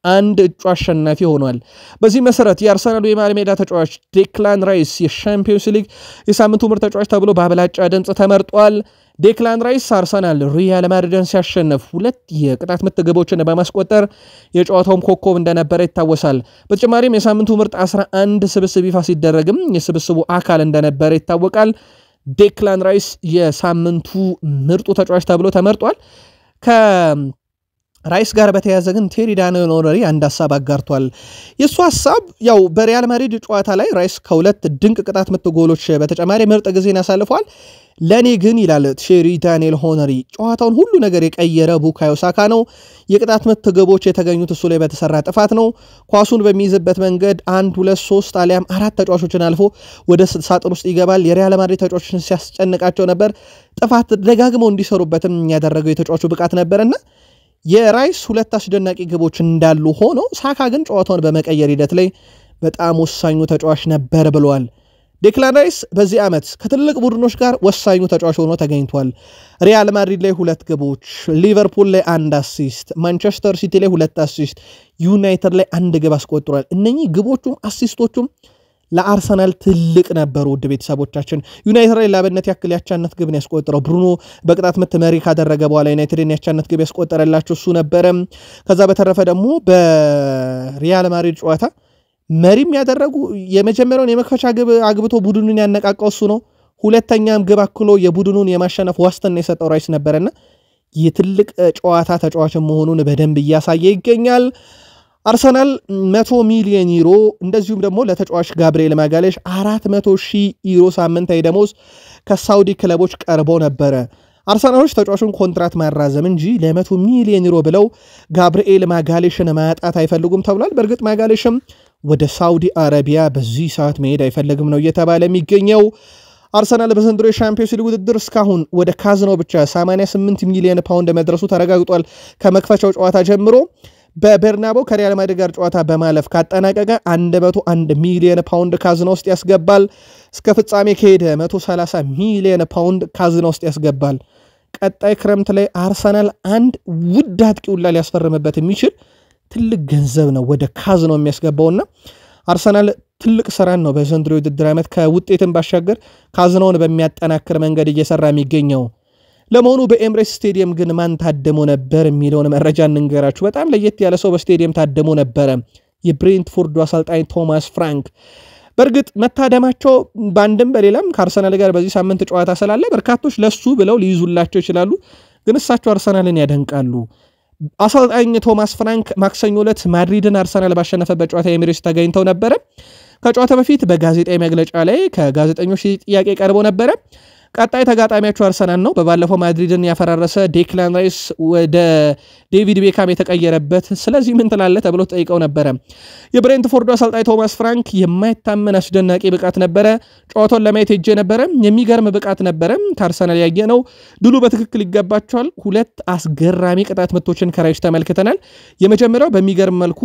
አንድ እጩ አሸናፊ ሆኗል። በዚህ መሰረት የአርሰናሉ የመሃል ሜዳ ተጫዋች ዴክላን ራይስ የሻምፒዮንስ ሊግ የሳምንቱ ምርጥ ተጫዋች ተብሎ በአብላጫ ድምፅ ተመርጧል። ዴክላን ራይስ አርሰናል ሪያል ማድሪድን ሲያሸንፍ 2 የቅጣት ምት ግቦችን በማስቆጠር የጨዋታውም ኮከብ እንደነበረ ይታወሳል። በተጨማሪም የሳምንቱ ምርጥ 11 ስብስብ ይፋ ሲደረግም የስብስቡ አካል እንደነበረ ይታወቃል። ዴክላን ራይስ የሳምንቱ ምርጡ ተጫዋች ተብሎ ተመርጧል። ከራይስ ጋር በተያያዘ ግን ቴሪ ዳንኤል ኦነሪ አንድ ሐሳብ አጋርቷል። የሱ ሐሳብ ያው በሪያል ማድሪድ ጨዋታ ላይ ራይስ ከ2 ድንቅ ቅጣት ምት ጎሎች በተጨማሪ ምርጥ ጊዜን ያሳልፏል። ለኔ ግን ይላል ቴሪ ዳንኤል ኦነሪ ጨዋታውን ሁሉ ነገር የቀየረ ቡካዮ ሳካ ነው። የቅጣት ምት ግቦች የተገኙት እሱ ላይ በተሰራ ጥፋት ነው። ኳሱን በሚይዝበት መንገድ 1 2 3 አሊያም 4 ተጫዋቾችን አልፎ ወደ ሳጥን ውስጥ ይገባል። የሪያል ማድሪድ ተጫዋቾችን ሲያስጨንቃቸው ነበር። ጥፋት ደጋግመው እንዲሰሩበትም ያደረገው የተጫዋቹ ብቃት ነበርና የራይስ 2 አስደናቂ ግቦች እንዳሉ ሆኖ ሳካ ግን ጨዋታውን በመቀየር ሂደት ላይ በጣም ወሳኙ ተጫዋች ነበር ብለዋል። ዴክላን ራይስ በዚህ ዓመት ከትልቅ ቡድኖች ጋር ወሳኙ ተጫዋች ሆኖ ተገኝቷል። ሪያል ማድሪድ ላይ 2 ግቦች፣ ሊቨርፑል ላይ 1 አሲስት፣ ማንቸስተር ሲቲ ላይ 2 አሲስት፣ ዩናይትድ ላይ 1 ግብ አስቆጥሯል። እነኚህ ግቦቹም አሲስቶቹም ለአርሰናል ትልቅ ነበሩ። ውድ ቤተሰቦቻችን ዩናይትድ ላይ ላብነት ያክል ያቻነት ግብን ያስቆጠረው ብሩኖ በቅጣት ምት መሪ ካደረገ በኋላ ዩናይትድን ያቻነት ግብ ያስቆጠረላቸው እሱ ነበረ። ከዛ በተረፈ ደግሞ በሪያል ማድሪድ ጨዋታ መሪም ያደረጉ የመጀመሪያውን የመክፈቻ ግብ አግብቶ ቡድኑን ያነቃቀው እሱ ነው። ሁለተኛም ግብ አክሎ የቡድኑን የማሸነፍ ዋስትና የሰጠው ራይስ ነበርና የትልቅ ጨዋታ ተጫዋች መሆኑን በደንብ እያሳየ ይገኛል። አርሰናል 100 ሚሊዮን ዩሮ እንደዚሁም ደግሞ ለተጫዋች ጋብሪኤል ማጋሌሽ 400,000 ዩሮ ሳምንታዊ ደሞዝ ከሳውዲ ክለቦች ቀርቦ ነበረ። አርሰናሎች ተጫዋቹን ኮንትራት ማራዘም እንጂ ለ100 ሚሊዮን ዩሮ ብለው ጋብሪኤል ማጋሌሽን ማጣት አይፈልጉም ተብሏል። በእርግጥ ማጋሌሽም ወደ ሳውዲ አረቢያ በዚህ ሰዓት መሄድ አይፈልግም ነው እየተባለ የሚገኘው። አርሰናል በዘንድሮ የሻምፒዮንስ ሊግ ውድድር እስካሁን ወደ ካዝኖ ብቻ 88 ሚሊዮን ፓውንድ መድረሱ ተረጋግጧል። ከመክፈቻው ጨዋታ ጀምሮ በበርናቦ ከሪያል ማድሪድ ጋር ጨዋታ በማለፍ ካጠናቀቀ 101 ሚሊዮን ፓውንድ ካዝኖ ውስጥ ያስገባል። እስከ ፍጻሜ ከሄደ 130 ሚሊዮን ፓውንድ ካዝኖ ውስጥ ያስገባል። ቀጣይ ክረምት ላይ አርሰናል አንድ ውድ አጥቂውን ላይ ሊያስፈርምበት የሚችል ትልቅ ገንዘብ ነው ወደ ካዝኖ የሚያስገባውና አርሰናል ትልቅ ስራን ነው በዘንድሮ ውድድር ዓመት ከውጤትን ባሻገር ካዝኖውን በሚያጠናክር መንገድ እየሰራ የሚገኘው። ለመሆኑ በኤምሬትስ ስቴዲየም ግን ማን ታደሞ ነበር የሚለውን መረጃ እንንገራችሁ። በጣም ለየት ያለ ሰው በስቴዲየም ታደሞ ነበረ። የብሬንትፎርዱ አሰልጣኝ ቶማስ ፍራንክ። በእርግጥ መታደማቸው ባንድም በሌላም ከአርሰናል ጋር በዚህ ሳምንት ጨዋታ ስላለ በርካቶች ለሱ ብለው ሊይዙላቸው ይችላሉ። ግን እሳቸው አርሰናልን ያደንቃሉ። አሰልጣኝ ቶማስ ፍራንክ ማክሰኞ ዕለት ማድሪድን አርሰናል ባሸነፈበት ጨዋታ ኤምሬትስ ተገኝተው ነበረ። ከጨዋታ በፊት በጋዜጣዊ መግለጫ ላይ ከጋዜጠኞች ጥያቄ ቀርቦ ነበረ። ቀጣይ ተጋጣሚያቸው አርሰናል ነው። በባለፈው ማድሪድን ያፈራረሰ ዴክላን ራይስ ወደ ዴቪድ ቤካም የተቀየረበት፣ ስለዚህ ምን ትላለህ ተብሎ ተጠይቀው ነበረ። የብሬንትፎርዱ አሰልጣኝ ቶማስ ፍራንክ የማይታመን አስደናቂ ብቃት ነበረ። ጨዋታውን ለማየት ሄጄ ነበረ። የሚገርም ብቃት ነበረ። ከአርሰናል ያየ ነው። ድሉ በትክክል ይገባቸዋል። 2 አስገራሚ ቅጣት ምቶችን ከራይስ ተመልክተናል። የመጀመሪያው በሚገርም መልኩ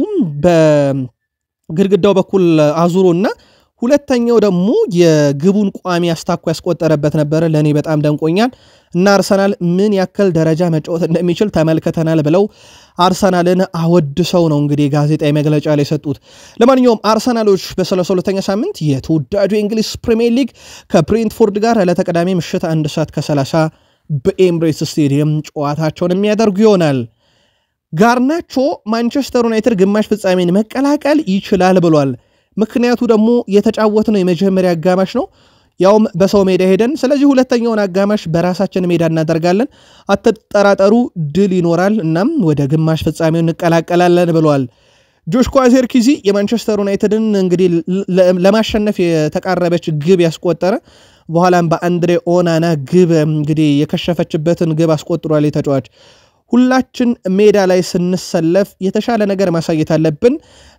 በግድግዳው በኩል አዙሮና ሁለተኛው ደግሞ የግቡን ቋሚ አስታኮ ያስቆጠረበት ነበረ። ለኔ በጣም ደንቆኛል እና አርሰናል ምን ያክል ደረጃ መጫወት እንደሚችል ተመልክተናል ብለው አርሰናልን አወድሰው ነው እንግዲህ ጋዜጣዊ መግለጫ ላይ ሰጡት። ለማንኛውም አርሰናሎች በ32ኛ ሳምንት የተወዳጁ የእንግሊዝ ፕሪሚየር ሊግ ከብሬንትፎርድ ጋር ለተቀዳሚ ምሽት 1 ሰዓት ከ30 በኤምሬትስ ስቴዲየም ጨዋታቸውን የሚያደርጉ ይሆናል። ጋርናቾ ማንቸስተር ዩናይትድ ግማሽ ፍጻሜን መቀላቀል ይችላል ብሏል። ምክንያቱ ደግሞ የተጫወትነው የመጀመሪያ አጋማሽ ነው፣ ያውም በሰው ሜዳ ሄደን፣ ስለዚህ ሁለተኛውን አጋማሽ በራሳችን ሜዳ እናደርጋለን፣ አትጠራጠሩ፣ ድል ይኖራል፣ እናም ወደ ግማሽ ፍጻሜው እንቀላቀላለን ብለዋል። ጆሽኳ ዜርኪዚ የማንቸስተር ዩናይትድን እንግዲህ ለማሸነፍ የተቃረበች ግብ ያስቆጠረ፣ በኋላም በአንድሬ ኦናና ግብ እንግዲህ የከሸፈችበትን ግብ አስቆጥሯል። የተጫዋች ሁላችን ሜዳ ላይ ስንሰለፍ የተሻለ ነገር ማሳየት አለብን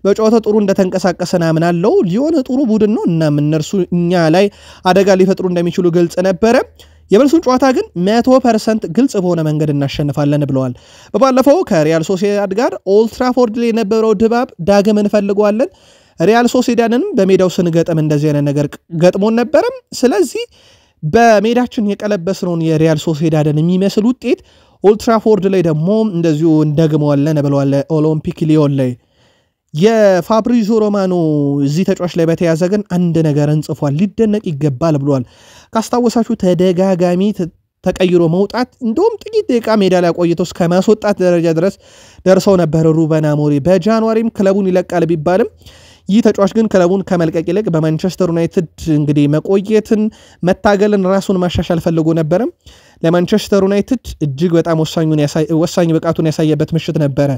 በጨዋታው ጥሩ እንደተንቀሳቀሰና አምናለሁ ሊዮን ጥሩ ቡድን ነው እና እነርሱ እኛ ላይ አደጋ ሊፈጥሩ እንደሚችሉ ግልጽ ነበር የመልሱን ጨዋታ ግን 100% ግልጽ በሆነ መንገድ እናሸንፋለን ብለዋል በባለፈው ከሪያል ሶሲዳድ ጋር ኦልድ ትራፎርድ ላይ የነበረው ድባብ ዳግም እንፈልገዋለን ሪያል ሶሲዳድን በሜዳው ስንገጥም እንደዚህ አይነት ነገር ገጥሞን ነበር ስለዚህ በሜዳችን የቀለበስነውን የሪያል ሶሲዳድን የሚመስል ውጤት ኦልድ ትራፎርድ ላይ ደግሞ እንደዚሁ እንደግመዋለን ብለዋል ኦሎምፒክ ሊዮን ላይ የፋብሪዞ ሮማኖ እዚህ ተጫዋች ላይ በተያዘ ግን አንድ ነገር እንጽፏል ሊደነቅ ይገባል ብለዋል ካስታወሳችሁ ተደጋጋሚ ተቀይሮ መውጣት እንደውም ጥቂት ደቂቃ ሜዳ ላይ ቆይተው እስከ ማስወጣት ደረጃ ድረስ ደርሰው ነበር ሩበን አሞሪም በጃንዋሪም ክለቡን ይለቃል ቢባልም ይህ ተጫዋች ግን ክለቡን ከመልቀቅ ይልቅ በማንቸስተር ዩናይትድ እንግዲህ መቆየትን መታገልን ራሱን ማሻሻል ፈልጎ ነበር ለማንቸስተር ዩናይትድ እጅግ በጣም ወሳኝ ብቃቱን ያሳየበት ምሽት ነበር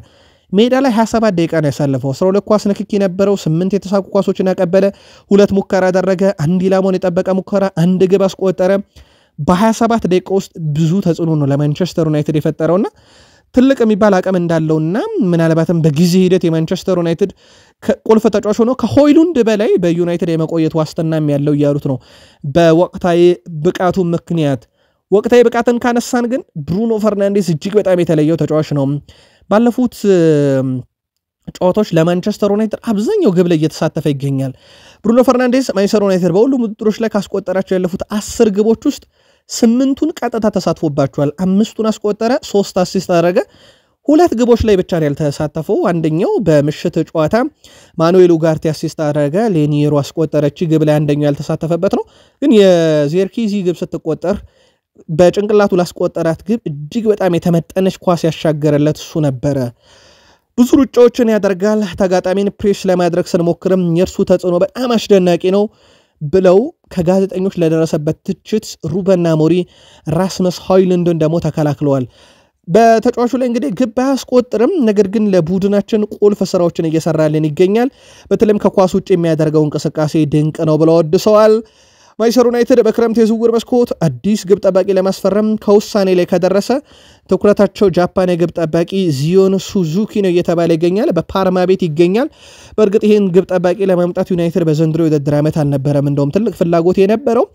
ሜዳ ላይ 27 ደቂቃ ነው ያሳለፈው 12 ኳስ ንክኪ ነበረው 8 የተሳኩ ኳሶችን ያቀበለ 2 ሙከራ አደረገ አንድ ኢላማውን የጠበቀ ሙከራ አንድ ግብ አስቆጠረ በ27 ደቂቃ ውስጥ ብዙ ተጽዕኖ ነው ለማንቸስተር ዩናይትድ የፈጠረውና ትልቅ የሚባል አቅም እንዳለውና ምናልባትም በጊዜ ሂደት የማንቸስተር ዩናይትድ ቁልፍ ተጫዋች ሆኖ ከሆይሉንድ በላይ በዩናይትድ የመቆየት ዋስትናም ያለው ያሉት ነው በወቅታዊ ብቃቱ ምክንያት ወቅታዊ ብቃትን ካነሳን ግን ብሩኖ ፈርናንዴዝ እጅግ በጣም የተለየው ተጫዋች ነው ባለፉት ጨዋታዎች ለማንቸስተር ዩናይትድ አብዛኛው ግብ ላይ እየተሳተፈ ይገኛል ብሩኖ ፈርናንዴዝ ማንቸስተር ዩናይትድ በሁሉም ውድድሮች ላይ ካስቆጠራቸው ያለፉት 10 ግቦች ውስጥ 8ቱን ቀጥታ ተሳትፎባቸዋል 5ቱን አስቆጠረ 3 አሲስት አደረገ 2 ግቦች ላይ ብቻ ነው ያልተሳተፈው አንደኛው በምሽት ጨዋታ ማኑኤል ኡጋርቴ አሲስት አደረገ ሌኒየሮ አስቆጠረች ግብ ላይ አንደኛው ያልተሳተፈበት ነው ግን የዜርኪዚ ግብ ስትቆጠር በጭንቅላቱ ላስቆጠራት ግብ እጅግ በጣም የተመጠነች ኳስ ያሻገረለት እሱ ነበረ ብዙ ሩጫዎችን ያደርጋል ተጋጣሚን ፕሬስ ለማድረግ ስንሞክርም የእርሱ ተጽዕኖ በጣም አስደናቂ ነው ብለው ከጋዜጠኞች ለደረሰበት ትችት ሩበን አሞሪም ራስመስ ሆይሉንድን ደግሞ ተከላክለዋል በተጫዋቹ ላይ እንግዲህ ግብ አያስቆጥርም ነገር ግን ለቡድናችን ቁልፍ ስራዎችን እየሰራልን ይገኛል በተለይም ከኳስ ውጭ የሚያደርገው እንቅስቃሴ ድንቅ ነው ብለው ወድሰዋል ማንቸስተር ዩናይትድ በክረምት የዝውውር መስኮት አዲስ ግብ ጠባቂ ለማስፈረም ከውሳኔ ላይ ከደረሰ ትኩረታቸው ጃፓን የግብ ጠባቂ ዚዮን ሱዙኪ ነው እየተባለ ይገኛል በፓርማ ቤት ይገኛል በእርግጥ ይህን ግብ ጠባቂ ለማምጣት ዩናይትድ በዘንድሮ የውድድር ዓመት አልነበረም እንደውም ትልቅ ፍላጎት የነበረው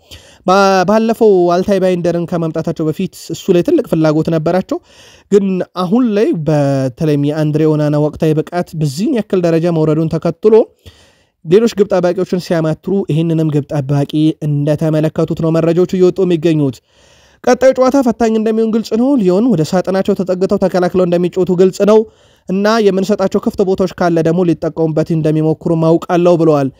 ባለፈው አልታይ ባይንደርን ከማምጣታቸው በፊት እሱ ላይ ትልቅ ፍላጎት ነበራቸው ግን አሁን ላይ በተለይም የአንድሬ ኦናና ወቅታዊ ብቃት በዚህን ያክል ደረጃ መውረዱን ተከትሎ ሌሎች ግብ ጠባቂዎችን ሲያማትሩ ይህንንም ግብ ጠባቂ እንደተመለከቱት ነው መረጃዎቹ እየወጡ የሚገኙት ቀጣዩ ጨዋታ ፈታኝ እንደሚሆን ግልጽ ነው ሊዮን ወደ ሳጥናቸው ተጠግተው ተከላክለው እንደሚጫወቱ ግልጽ ነው እና የምንሰጣቸው ክፍት ቦታዎች ካለ ደግሞ ሊጠቀሙበት እንደሚሞክሩ ማውቃለው ብለዋል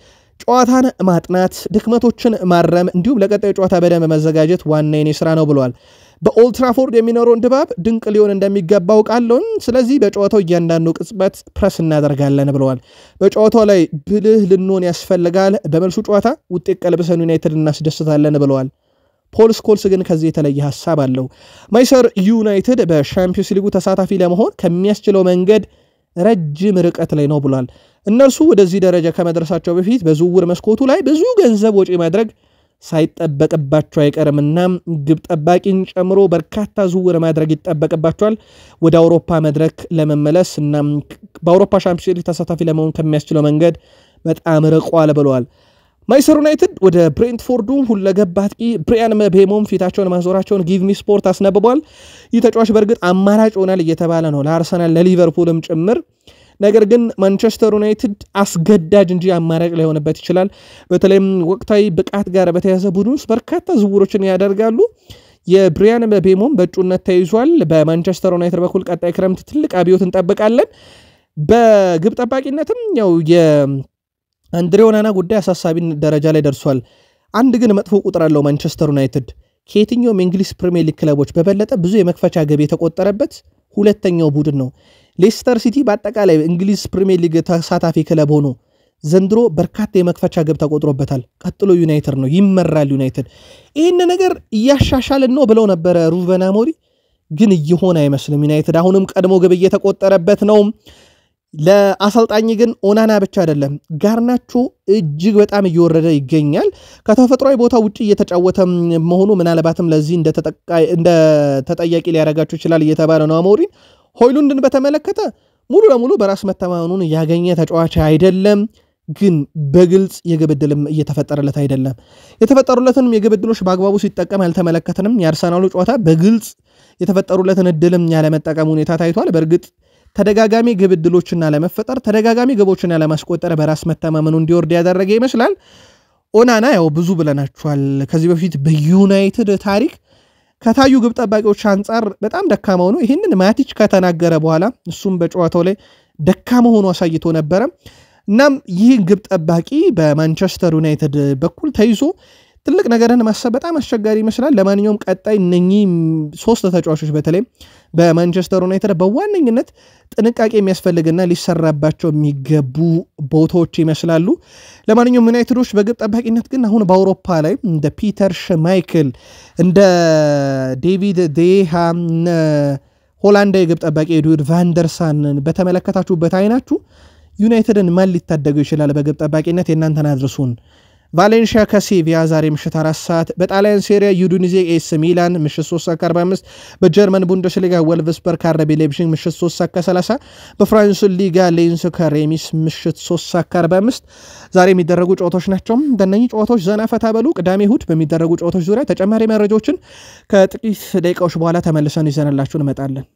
ጨዋታን ማጥናት ድክመቶችን ማረም እንዲሁም ለቀጣዩ ጨዋታ በደንብ መዘጋጀት ዋና የኔ ስራ ነው ብለዋል በኦልድ ትራፎርድ የሚኖረውን ድባብ ድንቅ ሊሆን እንደሚገባው ቃለውን ስለዚህ በጨዋታው እያንዳንዱ ቅጽበት ፕረስ እናደርጋለን ብለዋል በጨዋታው ላይ ብልህ ልንሆን ያስፈልጋል በመልሱ ጨዋታ ውጤት ቀልብሰን ዩናይትድ እናስደስታለን ብለዋል ፖል ስኮልስ ግን ከዚህ የተለየ ሐሳብ አለው ማንቸስተር ዩናይትድ በሻምፒዮንስ ሊጉ ተሳታፊ ለመሆን ከሚያስችለው መንገድ ረጅም ርቀት ላይ ነው ብሏል እነርሱ ወደዚህ ደረጃ ከመድረሳቸው በፊት በዝውውር መስኮቱ ላይ ብዙ ገንዘብ ወጪ ማድረግ ሳይጠበቅባቸው አይቀርምና ግብ ጠባቂን ጨምሮ በርካታ ዝውውር ማድረግ ይጠበቅባቸዋል ወደ አውሮፓ መድረክ ለመመለስ እና በአውሮፓ ሻምፒዮንስ ሊግ ተሳታፊ ለመሆን ከሚያስችለው መንገድ በጣም ርቋል ብለዋል ማንቸስተር ዩናይትድ ወደ ብሬንትፎርዱ ሁለገብ አጥቂ ብሪያን ምቤሞም ፊታቸውን ማዞራቸውን ጊቭ ሚ ስፖርት አስነብቧል ይህ ተጫዋች በእርግጥ አማራጭ ሆናል እየተባለ ነው ለአርሰናል ለሊቨርፑልም ጭምር ነገር ግን ማንቸስተር ዩናይትድ አስገዳጅ እንጂ አማራጭ ላይሆንበት ይችላል በተለይም ወቅታዊ ብቃት ጋር በተያያዘ ቡድን ውስጥ በርካታ ዝውውሮችን ያደርጋሉ የብሪያን ምቤሞም በእጩነት ተይዟል በማንቸስተር ዩናይትድ በኩል ቀጣይ ክረምት ትልቅ አብዮት እንጠብቃለን በግብ ጠባቂነትም ያው የአንድሬ ኦናና ጉዳይ አሳሳቢ ደረጃ ላይ ደርሷል አንድ ግን መጥፎ ቁጥር አለው ማንቸስተር ዩናይትድ ከየትኛውም የእንግሊዝ ፕሪሚየር ሊግ ክለቦች በበለጠ ብዙ የመክፈቻ ግብ የተቆጠረበት ሁለተኛው ቡድን ነው ሌስተር ሲቲ በአጠቃላይ እንግሊዝ ፕሪሚየር ሊግ ተሳታፊ ክለብ ሆኖ ዘንድሮ በርካታ የመክፈቻ ግብ ተቆጥሮበታል ቀጥሎ ዩናይትድ ነው ይመራል ዩናይትድ ይህን ነገር እያሻሻልን ነው ብለው ነበረ ሩበን አሞሪም ግን እየሆነ አይመስልም ዩናይትድ አሁንም ቀድሞ ግብ እየተቆጠረበት ነው ለአሰልጣኝ ግን ኦናና ብቻ አይደለም ጋርናቾ እጅግ በጣም እየወረደ ይገኛል ከተፈጥሯዊ ቦታ ውጪ እየተጫወተ መሆኑ ምናልባትም ለዚህ እንደ ተጠያቂ ሊያረጋቸው ይችላል እየተባለ ነው አሞሪም ሆይሉንድን በተመለከተ ሙሉ ለሙሉ በራስ መተማመኑን ያገኘ ተጫዋች አይደለም ግን በግልጽ የግብድልም እየተፈጠረለት አይደለም የተፈጠሩለትንም የግብድሎች በአግባቡ ሲጠቀም ያልተመለከተንም የአርሰናሉ ጨዋታ በግልጽ የተፈጠሩለትን እድልም ያለ መጠቀም ሁኔታ ታይቷል በርግጥ ተደጋጋሚ ግብድሎችና ለመፈጠር ተደጋጋሚ ግቦችና ለማስቆጠር በራስ መተማመኑ እንዲወርድ ያደረገ ይመስላል ኦናና ያው ብዙ ብለናቸዋል ከዚህ በፊት በዩናይትድ ታሪክ ከታዩ ግብ ጠባቂዎች አንፃር በጣም ደካማ ሆኖ ይህንን ማቲች ከተናገረ በኋላ እሱም በጨዋታው ላይ ደካማ ሆኖ አሳይቶ ነበር እናም ይህ ግብ ጠባቂ በማንቸስተር ዩናይትድ በኩል ተይዞ ትልቅ ነገርን ማሰብ በጣም አስቸጋሪ ይመስላል ለማንኛውም ቀጣይ እነኚህ ሶስት ተጫዋቾች በተለይ በማንቸስተር ዩናይትድ በዋነኝነት ጥንቃቄ የሚያስፈልግና ሊሰራባቸው የሚገቡ ቦታዎች ይመስላሉ ለማንኛውም ዩናይትዶች በግብ ጠባቂነት ግን አሁን በአውሮፓ ላይ እንደ ፒተር ሽማይክል እንደ ዴቪድ ዴሃ ሆላንድ የግብ ጠባቂ ኤድዋርድ ቫንደርሳንን በተመለከታችሁበት አይናችሁ ዩናይትድን ማን ሊታደገው ይችላል በግብ ጠባቂነት የናንተን አድርሱን ቫሌንሺያ ከሴቪያ ዛሬ ምሽት 4 ሰዓት በጣሊያን ሴሪያ ዩዲኒዜ ኤስ ሚላን ምሽት 3:45 በጀርመን ቡንደስሊጋ ወልቭስበርግ አርቢ ላይፕዚግ ምሽት 3:30 በፍራንስ ሊጋ ሌንስ ከሬሚስ ምሽት 3:45 ዛሬ የሚደረጉ ጨዋታዎች ናቸው በእነኚህ ጨዋታዎች ዘና ፈታ በሉ ቅዳሜ እሁድ በሚደረጉ ጨዋታዎች ዙሪያ ተጨማሪ መረጃዎችን ከጥቂት ደቂቃዎች በኋላ ተመልሰን ይዘንላችሁ እንመጣለን